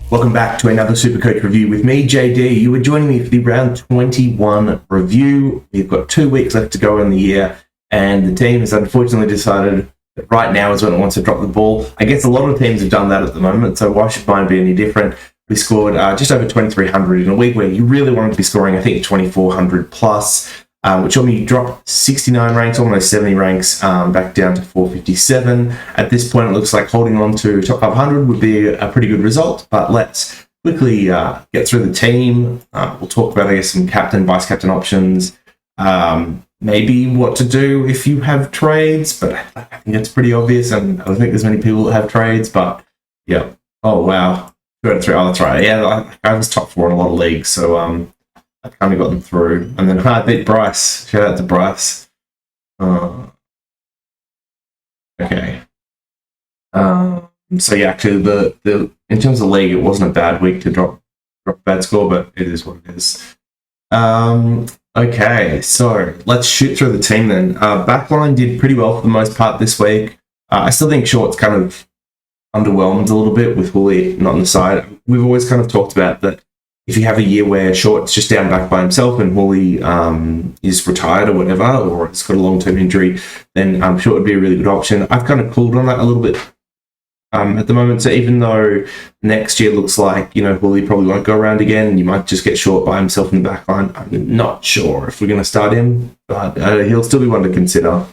Welcome back to another Supercoach review with me, JD. You are joining me for the round 21 review. We've got 2 weeks left to go in the year, and the team has unfortunately decided that right now is when it wants to drop the ball. I guess a lot of teams have done that at the moment, so why should mine be any different? We scored just over 2,300 in a week where you really wanted to be scoring, I think, 2,400 plus, which saw me drop 69 ranks, almost 70 ranks, back down to 457. At this point, it looks like holding on to top 500 would be a pretty good result, but let's quickly get through the team. We'll talk about, I guess, some captain, vice-captain options, maybe what to do if you have trades, but I think it's pretty obvious, and I don't think there's many people that have trades, but yeah. Oh, wow. 2 out of 3. Oh, that's right. Yeah, I was top 4 in a lot of leagues, so I kind of got them through. And then I beat Bryce. Shout out to Bryce. Okay. So yeah, actually, the in terms of league, it wasn't a bad week to drop a bad score, but it is what it is. Okay, so let's shoot through the team then. Backline did pretty well for the most part this week. I still think Short's kind of underwhelmed a little bit with Hooley not on the side. We've always kind of talked about that if you have a year where Short's just down back by himself and Hooley is retired or whatever, or it's got a long-term injury, then Short would be a really good option. I've kind of cooled on that a little bit at the moment. So even though next year looks like, Hooley probably won't go around again, and you might just get Short by himself in the back line, I'm not sure if we're going to start him, but he'll still be one to consider.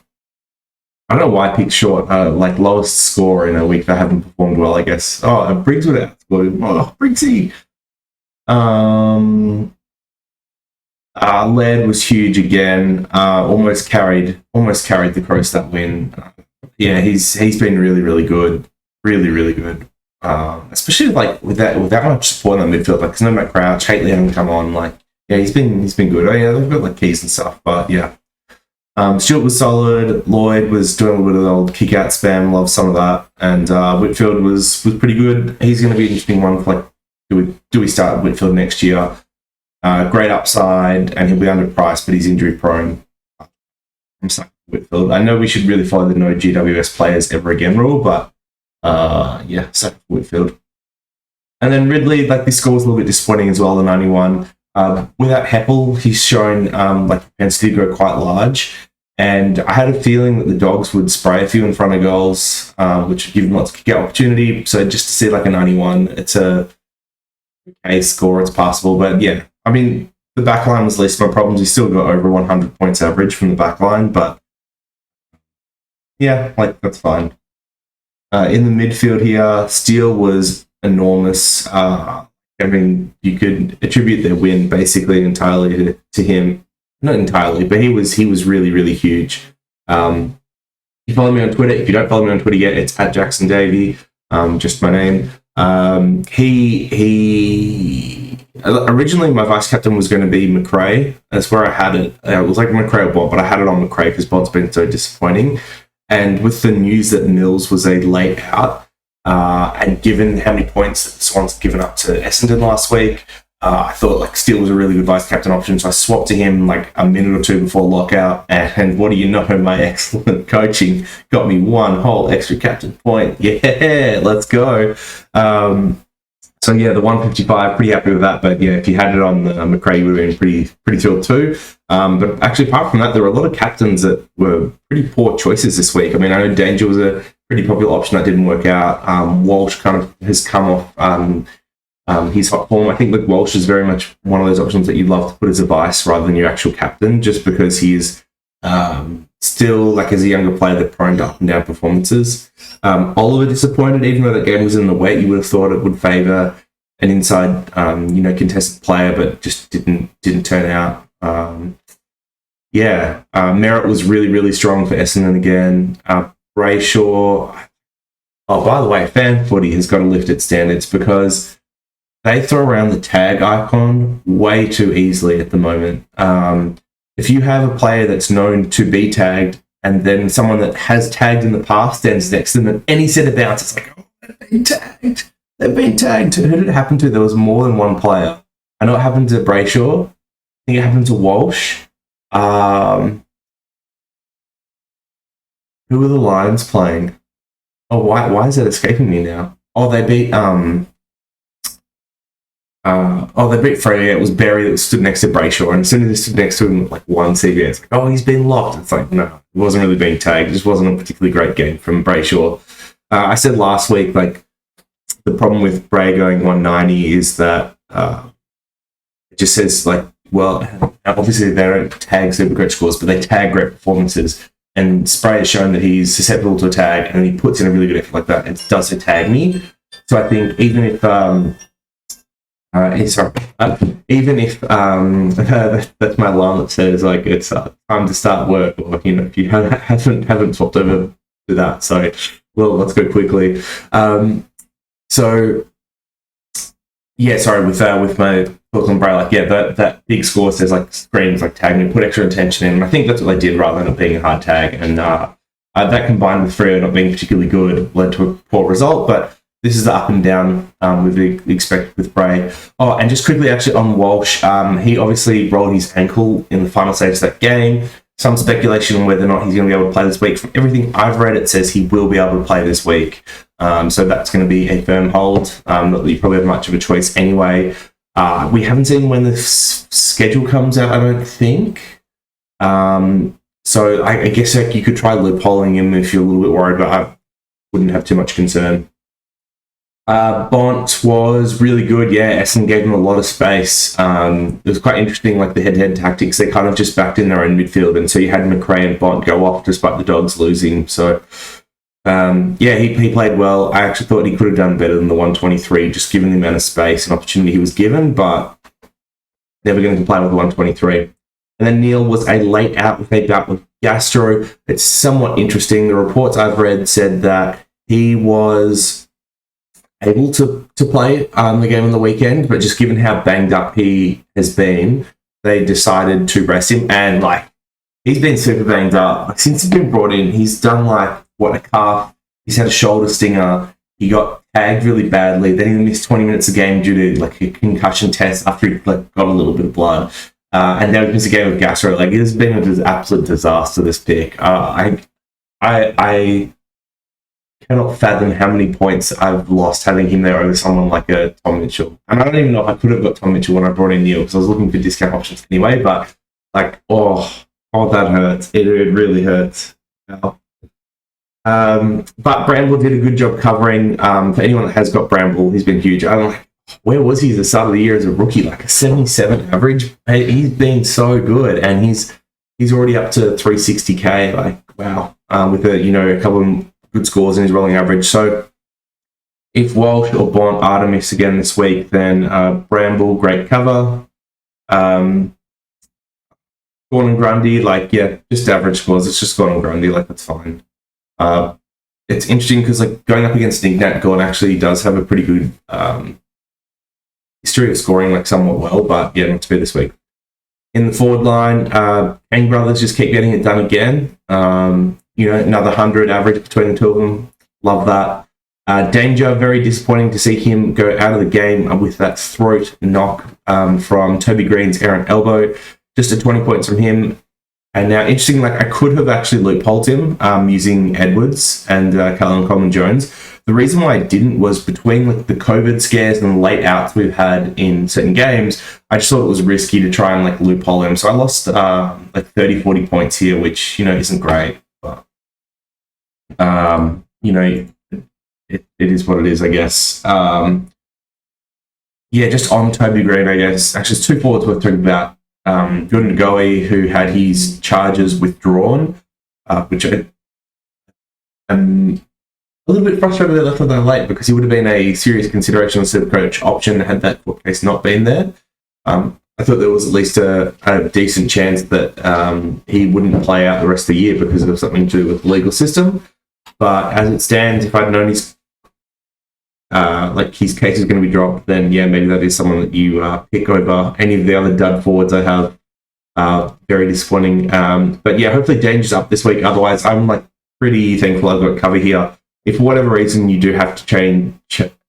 I don't know why I picked Short, lowest score in a week that haven't performed well, I guess. Oh, Briggs would have outscored him. Oh, Briggsy. Laird was huge again. Almost carried the Crows that win. Yeah, he's been really, really good. Really, really good. Especially with that much support in the midfield. There's no Matt Crouch, Haitley hasn't come on. He's been good. Oh yeah, they've got keys and stuff, but yeah. Stewart was solid. Lloyd was doing a little bit of the old kick out spam. Love some of that. And Whitfield was pretty good. He's going to be an interesting one for do we start Whitfield next year? Great upside, and he'll be underpriced, but he's injury prone. I'm stuck with Whitfield. I know we should really follow the no GWS players ever again rule, but yeah, stuck with Whitfield. And then Ridley, this score was a little bit disappointing as well, the 91. Without Heppel, he's shown propensity to go quite large, and I had a feeling that the Dogs would spray a few in front of goals, which would give them lots of kick out opportunity. So just to see a 91, it's a okay score, it's passable, but yeah, I mean, the backline was least of my problems. He still got over 100 points average from the backline, but yeah, that's fine. In the midfield here, Steele was enormous. I mean, you could attribute their win basically entirely to him. Not entirely, but he was really, really huge. You follow me on Twitter. If you don't follow me on Twitter yet, it's at Jackson Davey, just my name. He originally my vice captain was going to be McRae. That's where I had it. It was McRae or Bont, but I had it on McRae because Bont's been so disappointing. And with the news that Mills was a late out, and given how many points that the Swans given up to Essendon last week, I thought Steele was a really good vice captain option. So I swapped to him a minute or two before lockout, and what do you know? My excellent coaching got me one whole extra captain point. Yeah, let's go. So yeah, the 155, pretty happy with that. But yeah, if you had it on McRae, you would have been pretty thrilled too. But actually, apart from that, there were a lot of captains that were pretty poor choices this week. I mean, I know Danger was a pretty popular option that didn't work out. Walsh kind of has come off his hot form. I think Walsh is very much one of those options that you'd love to put as a vice rather than your actual captain, just because he is still, as a younger player, they're prone to up and down performances. Oliver disappointed, even though that game was in the wet. You would have thought it would favour an inside, contested player, but just didn't turn out. Merritt was really, really strong for Essendon again. Brayshaw. Oh, by the way, fan footy has got to lift its standards because they throw around the tag icon way too easily at the moment. If you have a player that's known to be tagged and then someone that has tagged in the past stands next to them and any set of bounce, it's they've been tagged. They've been tagged. Who did it happen to? There was more than one player. I know it happened to Brayshaw. I think it happened to Walsh. Who were the Lions playing? Oh, why is that escaping me now? Oh, they beat they beat Freo. It was Barry that stood next to Brayshaw, and as soon as he stood next to him, like one CBA, it's like, oh, he's been locked. It's like, no, it wasn't really being tagged. It just wasn't a particularly great game from Brayshaw. I said last week, like, the problem with Bray going 190 is that it just says, like, well, obviously they don't tag Supercoach scores, but they tag great performances. And Spray has shown that he's susceptible to a tag, and he puts in a really good effort like that. It does tag me. So I think even if that's my alarm that says like it's time to start work, or if you haven't swapped over to that, so well, let's go quickly. So yeah, sorry, with my thoughts on Bray, like that big score says like screams like tag me, put extra attention in, and I think that's what they did rather than it being a hard tag, and that combined with Freo not being particularly good led to a poor result, but this is the up and down we've expected with Bray. Oh, and just quickly actually on Walsh, he obviously rolled his ankle in the final stage of that game. Some speculation on whether or not he's going to be able to play this week. From everything I've read, it says he will be able to play this week. So that's going to be a firm hold. Not that you probably have much of a choice anyway. We haven't seen when the schedule comes out, I don't think. So I guess like, you could try loopholing him if you're a little bit worried, but I wouldn't have too much concern. Bont was really good, yeah. Essendon gave him a lot of space. It was quite interesting, like the head-to-head tactics. They kind of just backed in their own midfield, and so you had McRae and Bont go off despite the Dogs losing. So, yeah, he played well. I actually thought he could have done better than the 123, just given the amount of space and opportunity he was given, but never going to comply with the 123. And then Neil was a late out with a bout with gastro. It's somewhat interesting. The reports I've read said that he was able to play the game on the weekend, but just given how banged up he has been, they decided to rest him. And like, he's been super banged up. Like, since he's been brought in, he's done like a calf. He's had a shoulder stinger. He got tagged really badly. Then he missed 20 minutes a game due to like a concussion test after he got a little bit of blood. And now he missed a game with gastro. Like, it has been an absolute disaster, this pick. I cannot fathom how many points I've lost having him there over someone like a Tom Mitchell. And I don't even know if I could have got Tom Mitchell when I brought in Neil, because I was looking for discount options anyway, but like, oh, that hurts. It really hurts. But Bramble did a good job covering. For anyone that has got Bramble, he's been huge. I'm like, where was he at the start of the year as a rookie? Like a 77 average? He's been so good, and he's already up to 360k. Like, wow. With a couple of good scores in his rolling average. So if Walsh or Bont are to miss again this week, then Bramble, great cover. Gordon Grundy, like, yeah, just average scores. It's just Gordon Grundy, like, that's fine. It's interesting because, like, going up against Ignat, Gordon actually does have a pretty good history of scoring, like, somewhat well, but yeah, not to be this week. In the forward line, Peng brothers just keep getting it done again. Another 100 average between the two of them. Love that. Danger, very disappointing to see him go out of the game with that throat knock from Toby Green's errant elbow. Just a 20 points from him. And now, interesting, like, I could have actually loopholed him using Edwards and Callum Coleman-Jones. The reason why I didn't was between like the COVID scares and the late outs we've had in certain games, I just thought it was risky to try and like loophole him. So I lost like 30, 40 points here, which, isn't great. But, it is what it is, I guess. Just on Toby Green, I guess. Actually, it's two forwards worth talking about. Jordan Ngoe, who had his charges withdrawn, which I'm a little bit frustrated they left on that late, because he would have been a serious consideration on Supercoach option had that court case not been there. I thought there was at least a decent chance that he wouldn't play out the rest of the year because of something to do with the legal system. But as it stands, if I'd known his case is going to be dropped, then yeah, maybe that is someone that you pick over any of the other dud forwards I have. Very disappointing. But yeah, hopefully Danger's up this week. Otherwise, I'm like pretty thankful I've got cover here. If for whatever reason you do have to trade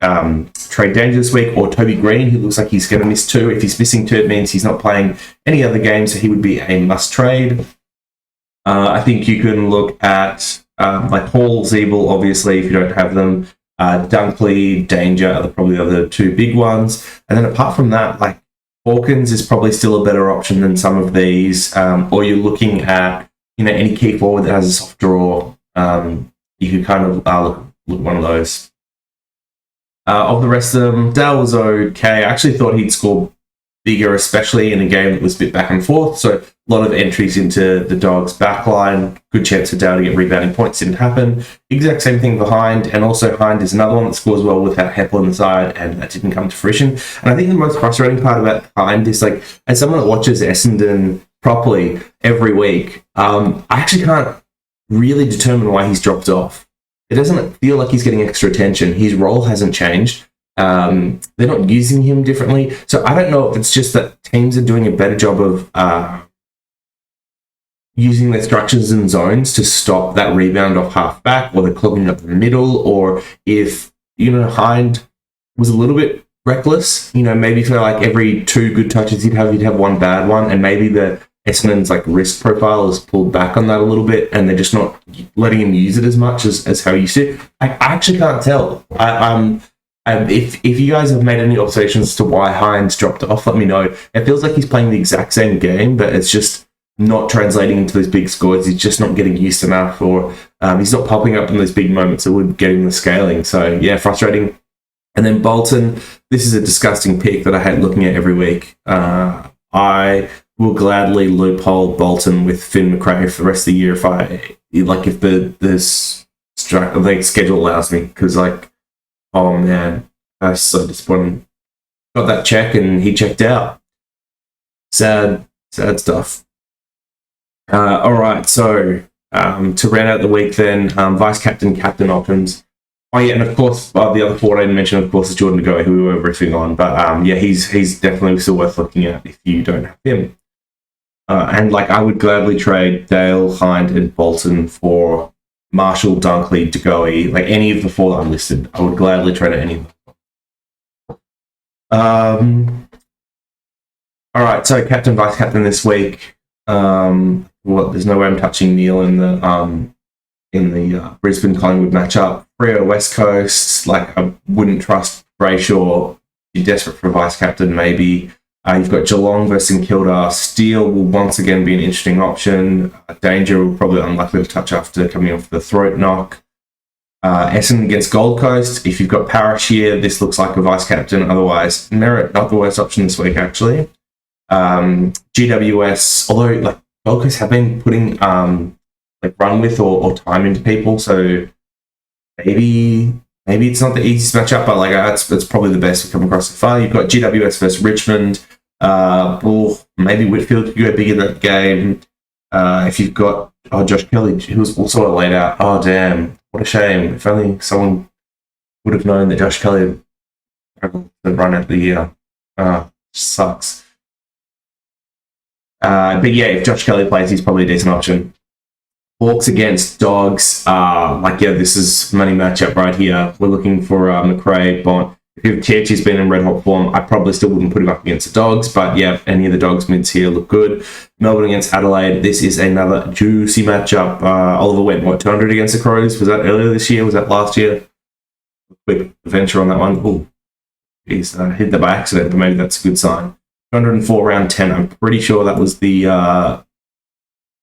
Danger this week, or Toby Green, who looks like he's going to miss 2. If he's missing 2, it means he's not playing any other games, so he would be a must trade. I think you can look at like Hall, Zeeble, obviously, if you don't have them. Dunkley, Danger are probably the other two big ones. And then apart from that, like Hawkins is probably still a better option than some of these. Or you're looking at, any key forward that has a soft draw. You could kind of look at one of those. Of the rest of them, Dale was okay. I actually thought he'd score bigger, especially in a game that was a bit back and forth. So a lot of entries into the Dogs' backline. Good chance for Dale to get rebounding points. Didn't happen. Exact same thing behind. And also Hind is another one that scores well without Heppel on the side, and that didn't come to fruition. And I think the most frustrating part about Hind is, like, as someone that watches Essendon properly every week, I actually can't really determine why he's dropped off. It doesn't feel like he's getting extra attention. His role hasn't changed. They're not using him differently. So I don't know if it's just that teams are doing a better job of using their structures and zones to stop that rebound off half back, or they're clogging up the middle, or if, Hind was a little bit reckless, maybe for like every 2 good touches he'd have one bad one, and maybe the Essendon's like risk profile is pulled back on that a little bit, and they're just not letting him use it as much as how he used to. I actually can't tell. If you guys have made any observations as to why Hines dropped off, let me know. It feels like he's playing the exact same game, but it's just not translating into those big scores. He's just not getting used enough, or he's not popping up in those big moments that would get him the scaling. So yeah, frustrating. And then Bolton, this is a disgusting pick that I hate looking at every week. I will gladly loophole Bolton with Finn McRae for the rest of the year if the schedule allows me, because oh man, that's so disappointing. Got that check and he checked out. Sad stuff. All right, so to round out the week then, vice captain options. Oh yeah, and of course the other forward I didn't mention, of course, is Jordan De Goey, who we were riffing on. But yeah, he's definitely still worth looking at if you don't have him. And I would gladly trade Dale, Hind, and Bolton for Marshall, Dunkley, De Goey, any of the 4 that I'm listed. I would gladly trade any of them. All right, so captain, vice captain this week. There's no way I'm touching Neil in the Brisbane Collingwood matchup. Freo West Coast, I wouldn't trust Brayshaw. You're desperate for a vice captain, maybe. You've got Geelong versus St Kilda. Steele will once again be an interesting option. Danger will probably unlikely to touch after coming off the throat knock. Essendon against Gold Coast. If you've got Parrish here, this looks like a vice captain. Otherwise, Merritt, not the worst option this week, actually. GWS, although Gold Coast have been putting run with or time into people, so maybe it's not the easiest matchup, but it's probably the best we've come across so far. You've got GWS versus Richmond. Maybe Whitfield could go big in that game. If you've got Josh Kelly, who was also laid out. Oh damn, what a shame. If only someone would have known that Josh Kelly had the run out the year. Sucks. But yeah, if Josh Kelly plays, he's probably a decent option. Hawks against Dogs. This is money matchup right here. We're looking for McRae, Bond. If Chichi's been in red hot form, I probably still wouldn't put him up against the Dogs, but yeah, any of the Dogs mids here look good. Melbourne against Adelaide. This is another juicy matchup. Oliver went, 200 against the Crows? Was that earlier this year? Was that last year? Quick venture on that one. Oh, he's hit that by accident, but maybe that's a good sign. 204 round 10. I'm pretty sure that was their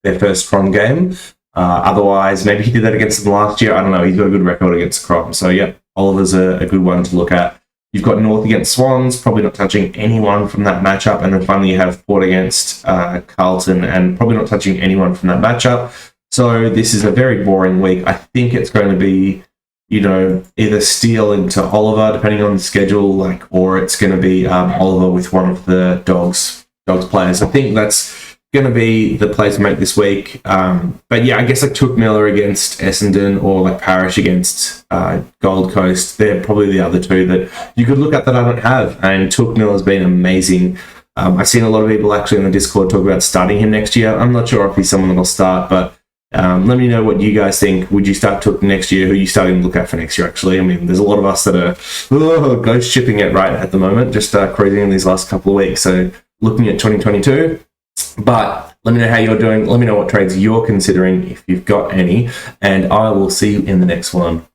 first Crom game. Otherwise, maybe he did that against them last year. I don't know. He's got a good record against Crom. So, yeah, Oliver's a good one to look at. You've got North against Swans, probably not touching anyone from that matchup. And then finally you have Port against Carlton, and probably not touching anyone from that matchup. So this is a very boring week. I think it's going to be, either Steele into Oliver, depending on the schedule, or it's going to be Oliver with one of the Dogs players. I think that's going to be the play to make this week. But yeah, I guess Took Miller against Essendon, or Parrish against Gold Coast. They're probably the other two that you could look at that I don't have. And Took Miller's been amazing. I've seen a lot of people actually in the Discord talk about starting him next year. I'm not sure if he's someone that'll start, but let me know what you guys think. Would you start Took next year? Who are you starting to look at for next year, actually? I mean, there's a lot of us that are ghost shipping it right at the moment, just cruising in these last couple of weeks. So looking at 2022. But let me know how you're doing. Let me know what trades you're considering, if you've got any. And I will see you in the next one.